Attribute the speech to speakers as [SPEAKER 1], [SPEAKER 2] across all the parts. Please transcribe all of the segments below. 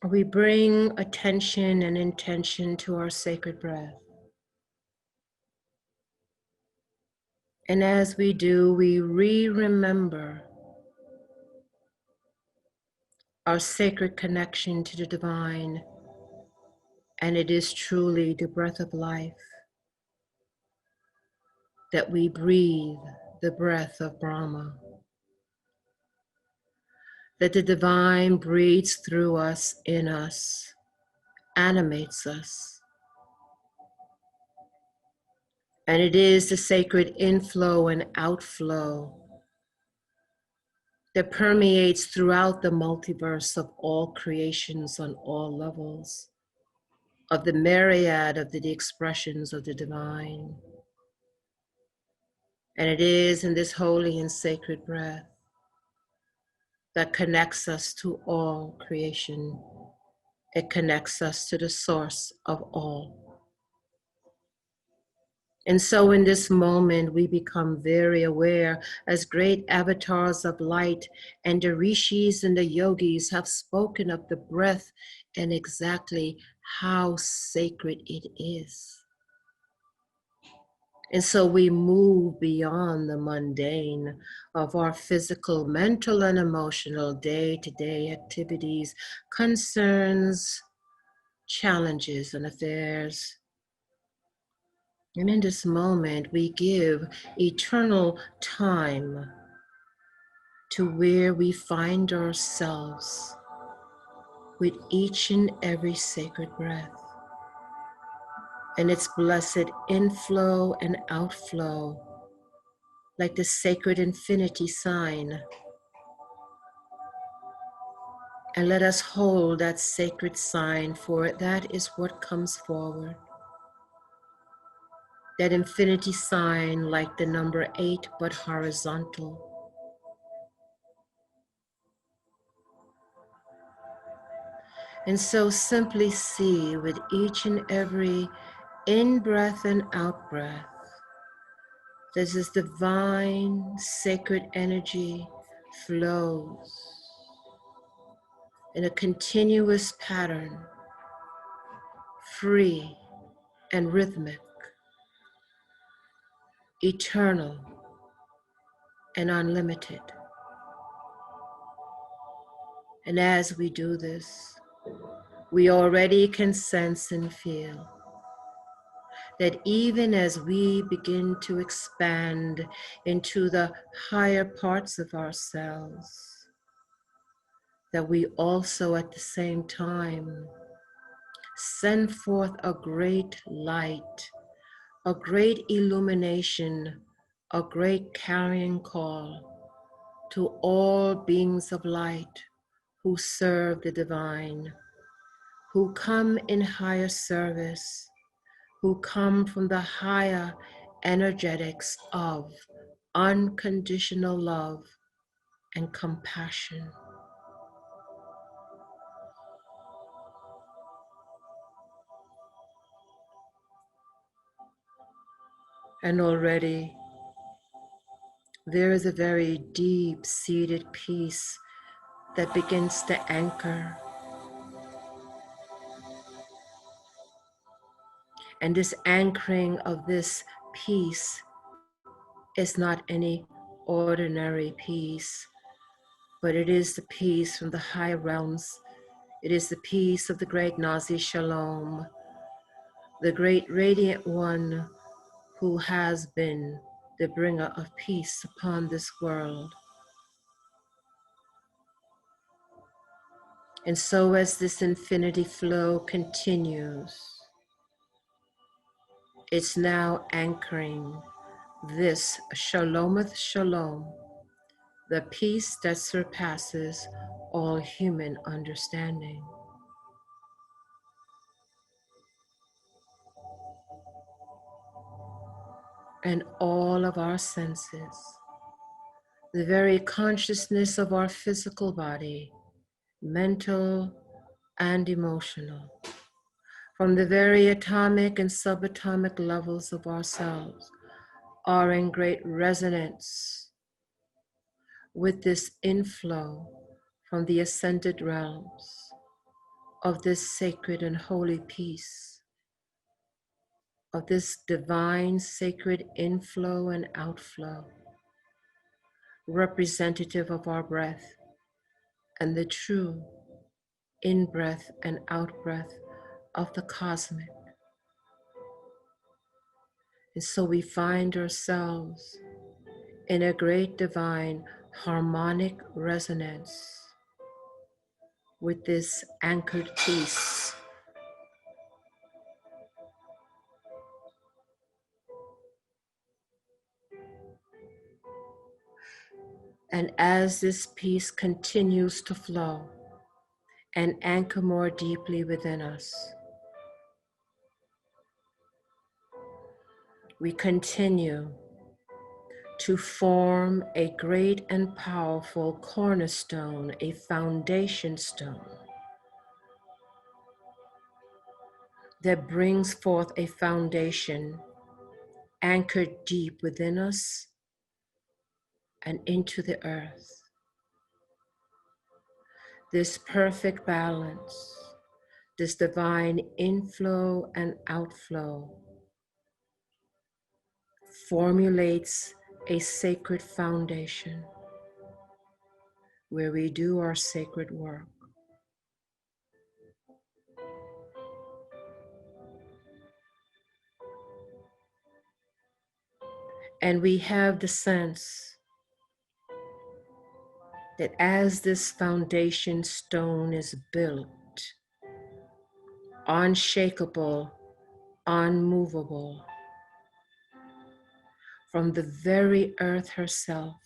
[SPEAKER 1] we bring attention and intention to our sacred breath. And as we do, we remember our sacred connection to the divine, and it is truly the breath of life that we breathe, the breath of Brahma, that the divine breathes through us, in us, animates us. And it is the sacred inflow and outflow that permeates throughout the multiverse of all creations on all levels, of the myriad of the expressions of the divine. And it is in this holy and sacred breath that connects us to all creation. It connects us to the source of all. And so in this moment, we become very aware as great avatars of light, and the rishis and the yogis have spoken of the breath and exactly how sacred it is. And so we move beyond the mundane of our physical, mental, and emotional day-to-day activities, concerns, challenges, and affairs. And in this moment, we give eternal time to where we find ourselves with each and every sacred breath and its blessed inflow and outflow, like the sacred infinity sign. And let us hold that sacred sign, for that is what comes forward. That infinity sign, like the number 8, but horizontal. And so simply see with each and every in-breath and out-breath, as this divine sacred energy flows in a continuous pattern, free and rhythmic, eternal and unlimited. And as we do this, we already can sense and feel that even as we begin to expand into the higher parts of ourselves, that we also at the same time send forth a great light, a great illumination, a great carrying call to all beings of light who serve the divine, who come in higher service, who come from the higher energetics of unconditional love and compassion. And already there is a very deep-seated peace that begins to anchor. And this anchoring of this peace is not any ordinary peace, but it is the peace from the high realms. It is the peace of the great Nazi Shalom, the great radiant one who has been the bringer of peace upon this world. And so as this infinity flow continues, it's now anchoring this Shalometh Shalom, the peace that surpasses all human understanding. And all of our senses, the very consciousness of our physical body, mental and emotional, from the very atomic and subatomic levels of ourselves, are in great resonance with this inflow from the ascended realms. of this sacred and holy peace, of this divine sacred inflow and outflow, representative of our breath and the true in-breath and out-breath of the cosmic. And so we find ourselves in a great divine harmonic resonance with this anchored peace. And as this peace continues to flow and anchor more deeply within us, we continue to form a great and powerful cornerstone, a foundation stone that brings forth a foundation anchored deep within us and into the earth. This perfect balance, this divine inflow and outflow formulates a sacred foundation where we do our sacred work. And we have the sense that as this foundation stone is built, unshakable, unmovable, from the very earth herself,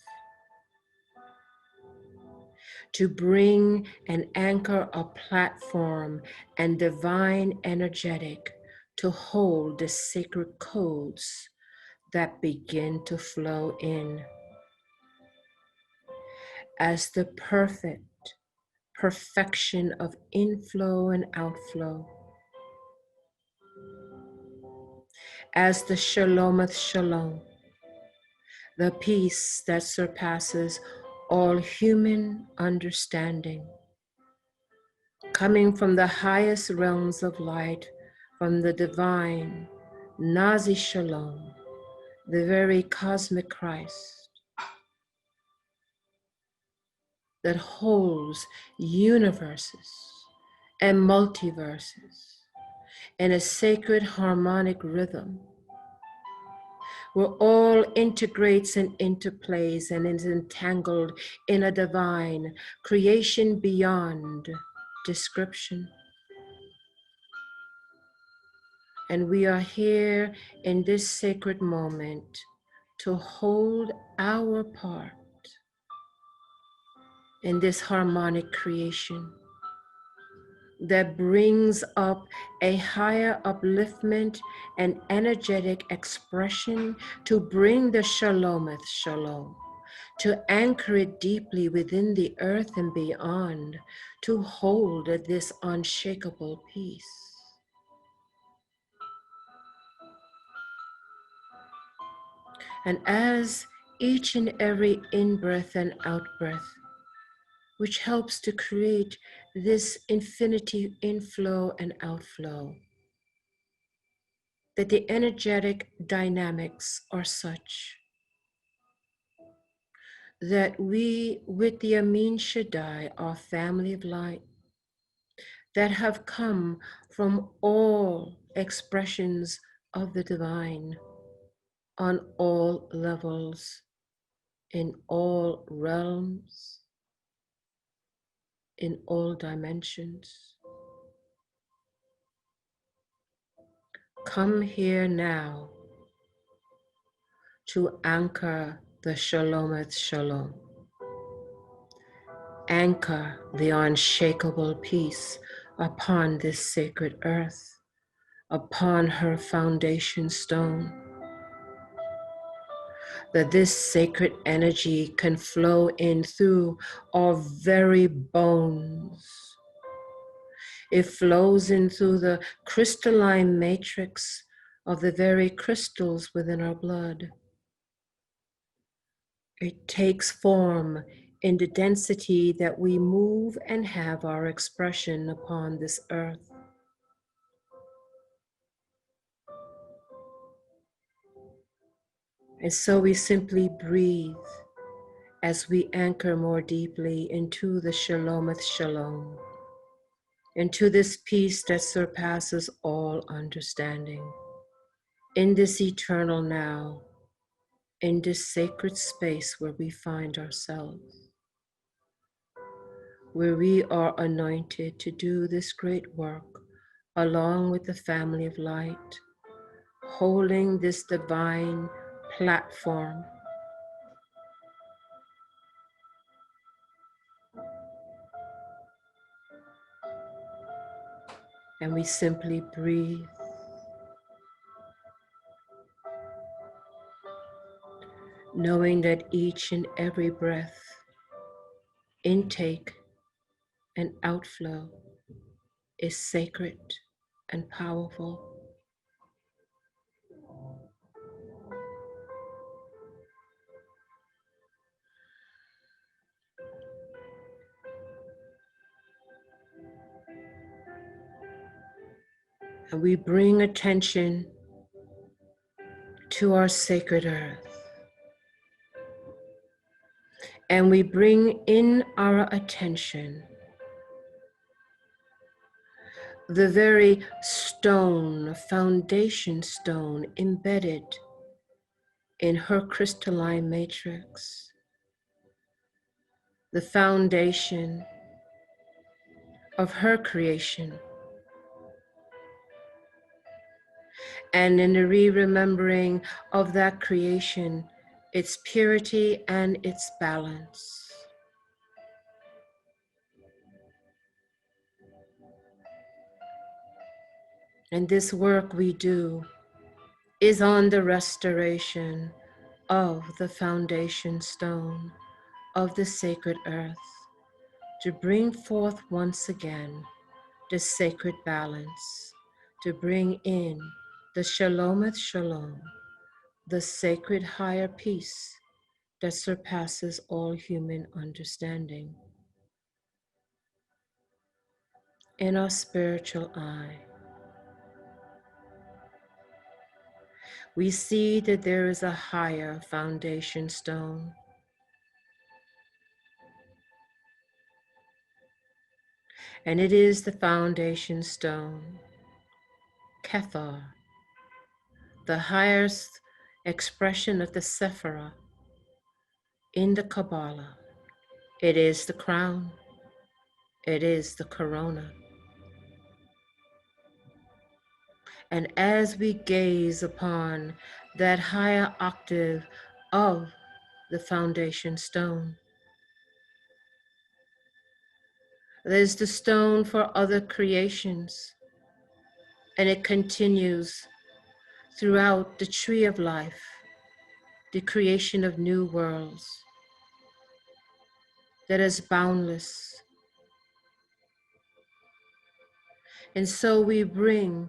[SPEAKER 1] to bring and anchor a platform and divine energetic to hold the sacred codes that begin to flow in as the perfection of inflow and outflow, as the Shalometh Shalom, the peace that surpasses all human understanding, coming from the highest realms of light, from the divine Nazi Shalom, the very cosmic Christ that holds universes and multiverses in a sacred harmonic rhythm, where all integrates and interplays and is entangled in a divine creation beyond description. And we are here in this sacred moment to hold our part in this harmonic creation that brings up a higher upliftment and energetic expression to bring the Shalometh Shalom, to anchor it deeply within the earth and beyond, to hold this unshakable peace. And as each and every in-breath and out-breath, which helps to create this infinity inflow and outflow, that the energetic dynamics are such that we, with the Amin Shaddai, our family of light, that have come from all expressions of the divine on all levels, in all realms, in all dimensions. Come here now to anchor the Shalometh Shalom. Anchor the unshakable peace upon this sacred earth, upon her foundation stone, that this sacred energy can flow in through our very bones. It flows in through the crystalline matrix of the very crystals within our blood. It takes form in the density that we move and have our expression upon this earth. And so we simply breathe as we anchor more deeply into the Shalometh Shalom, into this peace that surpasses all understanding, in this eternal now, in this sacred space where we find ourselves, where we are anointed to do this great work along with the family of light, holding this divine platform. And we simply breathe, knowing that each and every breath, intake and outflow, is sacred and powerful. And we bring attention to our sacred earth. And we bring in our attention the very stone, foundation stone embedded in her crystalline matrix, the foundation of her creation. And in the remembering of that creation, its purity and its balance. And this work we do is on the restoration of the foundation stone of the sacred earth, to bring forth once again the sacred balance, to bring in the Shalometh Shalom, the sacred higher peace that surpasses all human understanding. In our spiritual eye, we see that there is a higher foundation stone, and it is the foundation stone, Kethar, the highest expression of the Sephirah in the Kabbalah. It is the crown, it is the corona. And as we gaze upon that higher octave of the foundation stone, there's the stone for other creations, and it continues throughout the tree of life, the creation of new worlds that is boundless. And so we bring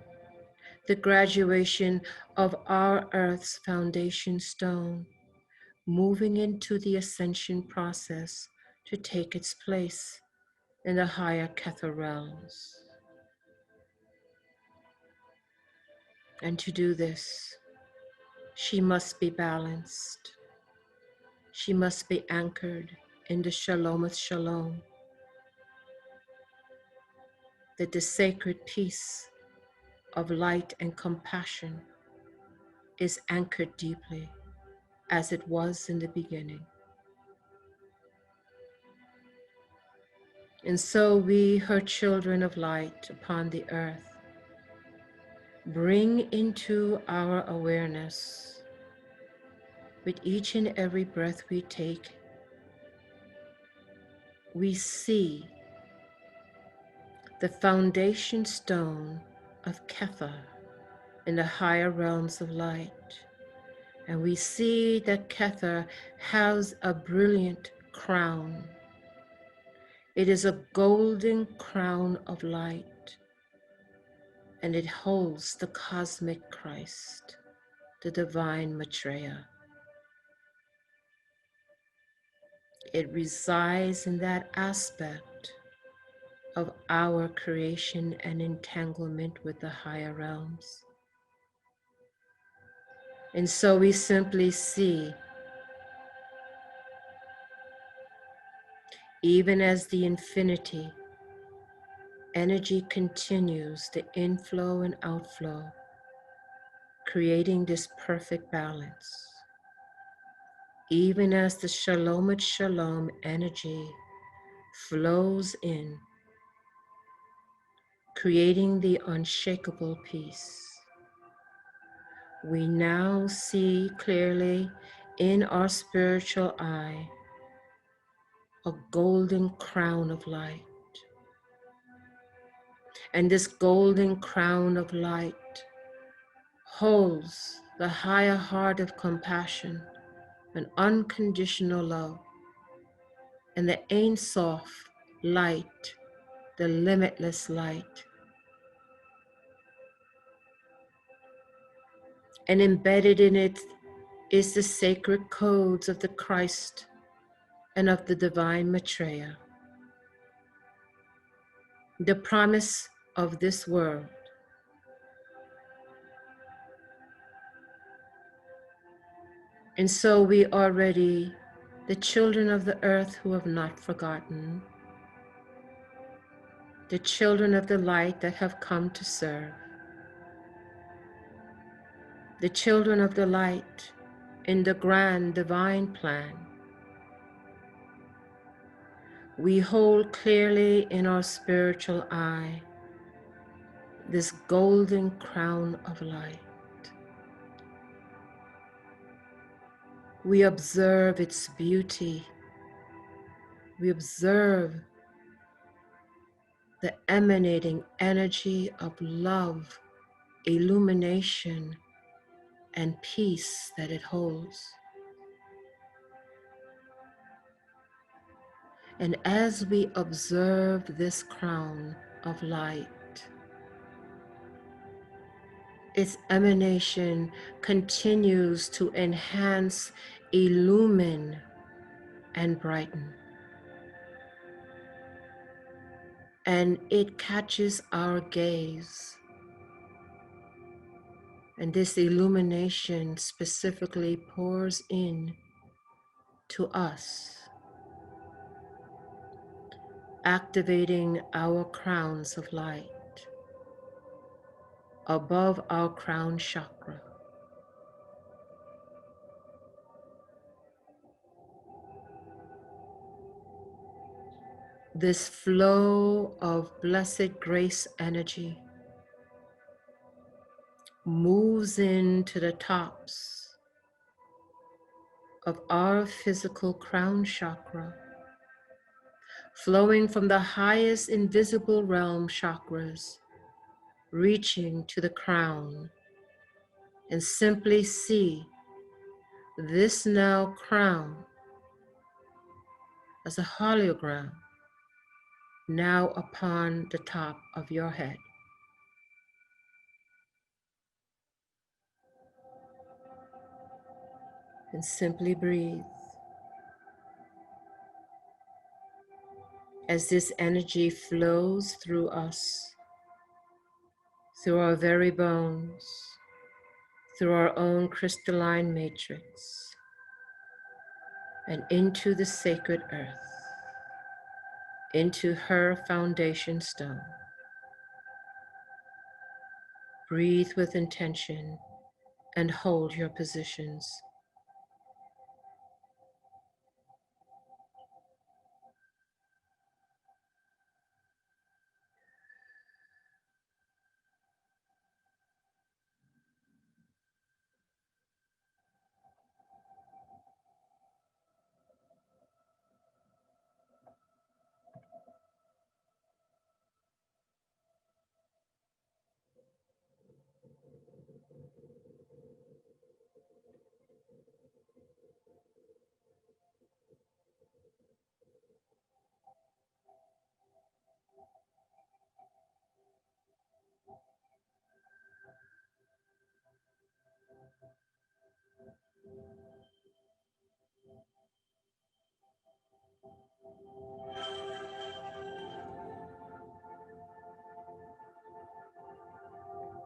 [SPEAKER 1] the graduation of our earth's foundation stone, moving into the ascension process to take its place in the higher Kether realms. And to do this, she must be balanced. She must be anchored in the Shalometh Shalom, that the sacred peace of light and compassion is anchored deeply as it was in the beginning. And so we, her children of light upon the earth, bring into our awareness with each and every breath we take, we see the foundation stone of Kether in the higher realms of light. And we see that Kether has a brilliant crown. It is a golden crown of light, and it holds the cosmic Christ, the divine Maitreya. It resides in that aspect of our creation and entanglement with the higher realms. And so we simply see, even as the infinity energy continues the inflow and outflow, creating this perfect balance. Even as the Shalom at Shalom energy flows in, creating the unshakable peace, we now see clearly in our spiritual eye a golden crown of light. And this golden crown of light holds the higher heart of compassion and unconditional love, and the Ein Sof light, the limitless light. And embedded in it is the sacred codes of the Christ and of the divine Maitreya, the promise of this world. And so we are ready, the children of the earth who have not forgotten, the children of the light that have come to serve, the children of the light in the grand divine plan. We hold clearly in our spiritual eye this golden crown of light. We observe its beauty. We observe the emanating energy of love, illumination, and peace that it holds. And as we observe this crown of light, its emanation continues to enhance, illumine, and brighten. And it catches our gaze. And this illumination specifically pours in to us, activating our crowns of light above our crown chakra. This flow of blessed grace energy moves into the tops of our physical crown chakra, flowing from the highest invisible realm chakras, reaching to the crown, and simply see this now crown as a hologram now upon the top of your head. And simply breathe as this energy flows through us, through our very bones, through our own crystalline matrix, and into the sacred earth, into her foundation stone. Breathe with intention and hold your positions.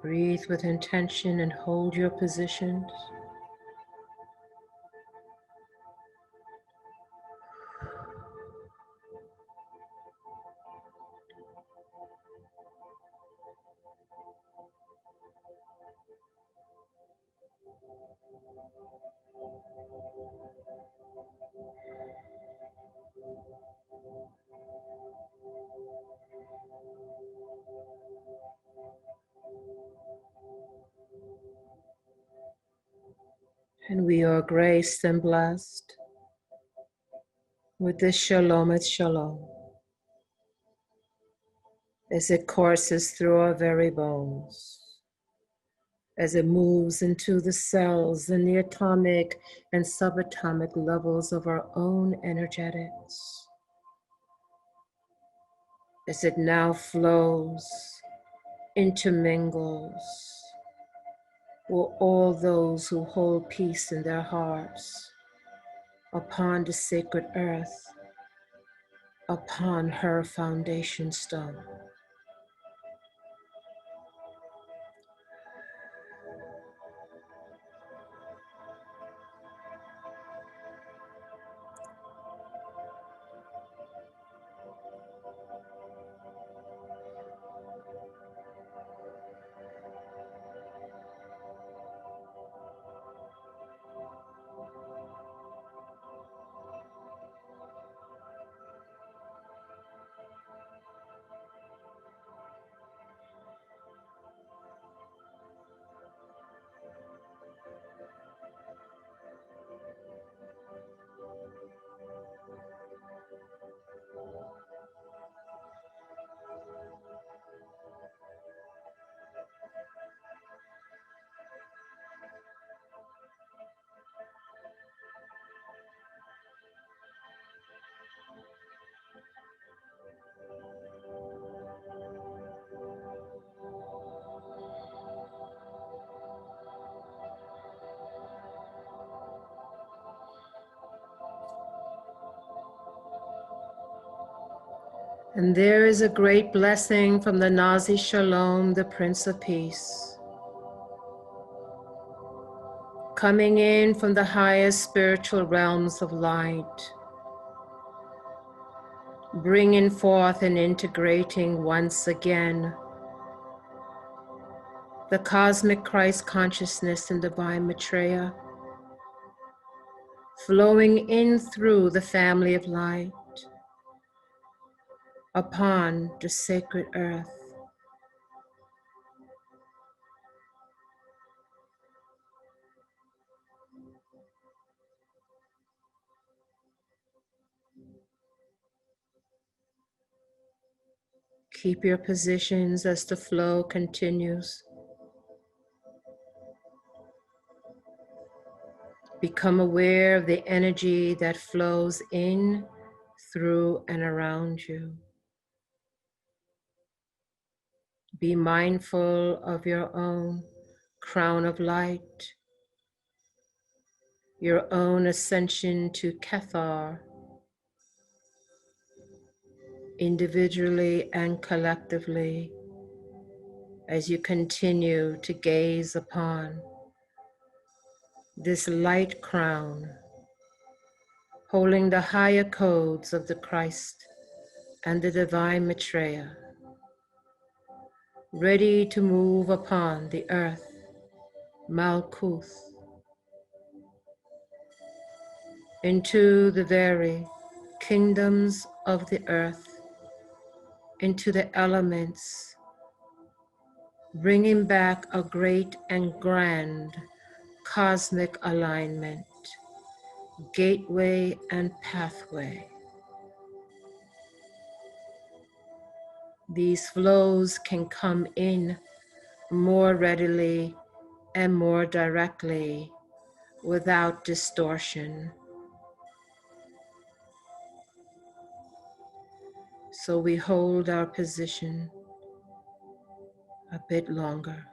[SPEAKER 1] Breathe with intention and hold your positions. And we are graced and blessed with this shalom et shalom as it courses through our very bones, as it moves into the cells and the atomic and subatomic levels of our own energetics, as it now flows, intermingles with all those who hold peace in their hearts upon the sacred earth, upon her foundation stone. And there is a great blessing from the Nazi Shalom, the Prince of Peace, coming in from the highest spiritual realms of light, bringing forth and integrating once again the cosmic Christ consciousness and divine Maitreya, flowing in through the family of light upon the sacred earth. Keep your positions as the flow continues. Become aware of the energy that flows in, through, and around you. Be mindful of your own crown of light, your own ascension to Cathar, individually and collectively, as you continue to gaze upon this light crown, holding the higher codes of the Christ and the divine Maitreya, ready to move upon the earth, Malkuth, into the very kingdoms of the earth, into the elements, bringing back a great and grand cosmic alignment, gateway and pathway. These flows can come in more readily and more directly without distortion. So we hold our position a bit longer.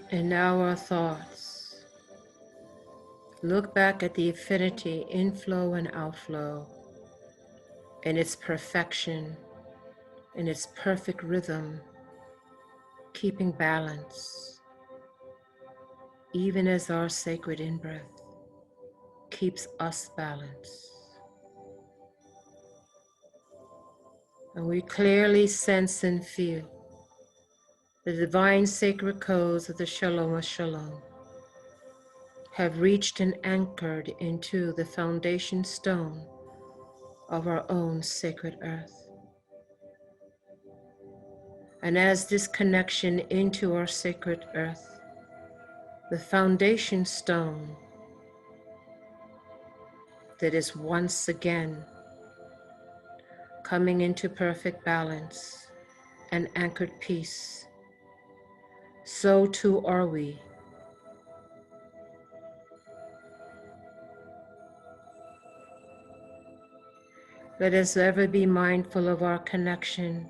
[SPEAKER 1] And now our thoughts. Look back at the infinity inflow and outflow in its perfection, in its perfect rhythm, keeping balance, even as our sacred in-breath keeps us balanced. And we clearly sense and feel the divine sacred codes of the Shalom of Shalom have reached and anchored into the foundation stone of our own sacred earth. And as this connection into our sacred earth, the foundation stone that is once again coming into perfect balance and anchored peace, so too are we. Let us ever be mindful of our connection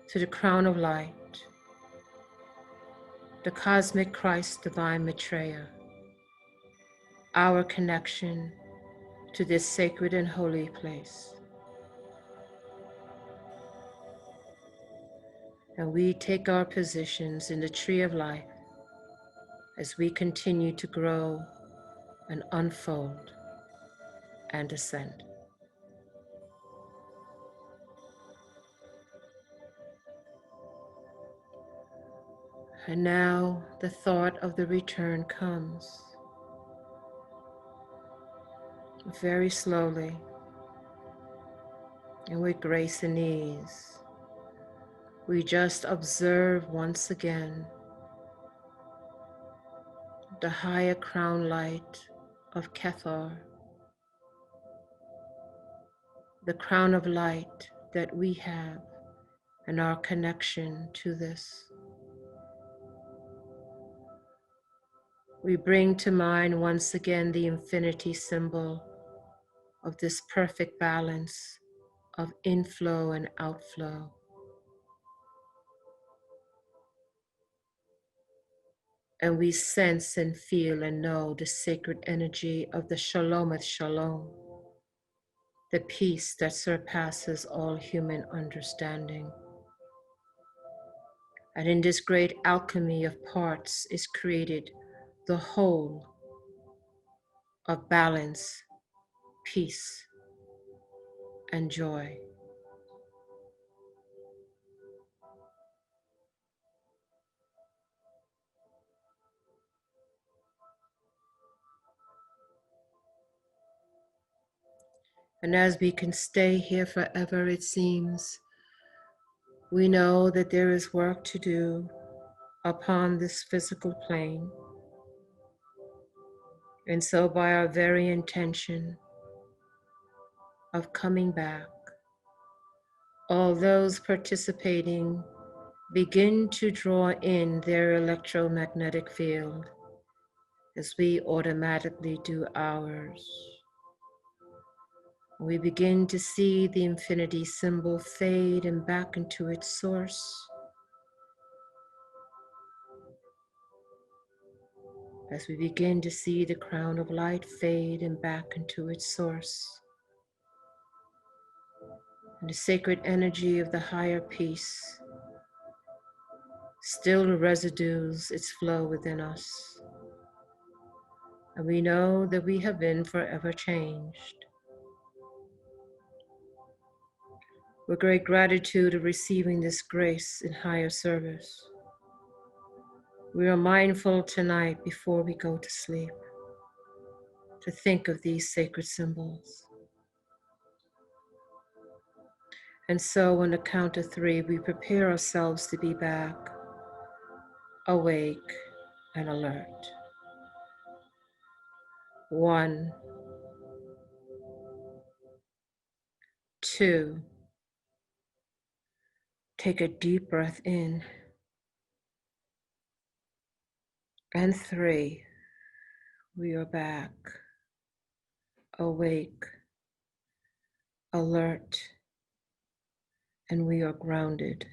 [SPEAKER 1] to the crown of light, the cosmic Christ divine Maitreya, our connection to this sacred and holy place. And we take our positions in the tree of life as we continue to grow and unfold and ascend. And now the thought of the return comes very slowly and with grace and ease. We just observe once again the higher crown light of Kethar, the crown of light that we have and our connection to this. We bring to mind once again the infinity symbol of this perfect balance of inflow and outflow. And we sense and feel and know the sacred energy of the Shalometh Shalom, the peace that surpasses all human understanding. And in this great alchemy of parts is created the whole of balance, peace, and joy. And as we can stay here forever, it seems, we know that there is work to do upon this physical plane. And so by our very intention of coming back, all those participating begin to draw in their electromagnetic field as we automatically do ours. We begin to see the infinity symbol fade and back into its source. As we begin to see the crown of light fade and back into its source. And the sacred energy of the higher peace still residues its flow within us. And we know that we have been forever changed. With great gratitude of receiving this grace in higher service, we are mindful tonight before we go to sleep to think of these sacred symbols. And so on the count of 3, we prepare ourselves to be back, awake and alert. 1, 2, take a deep breath in. And 3, we are back, awake, alert, and we are grounded.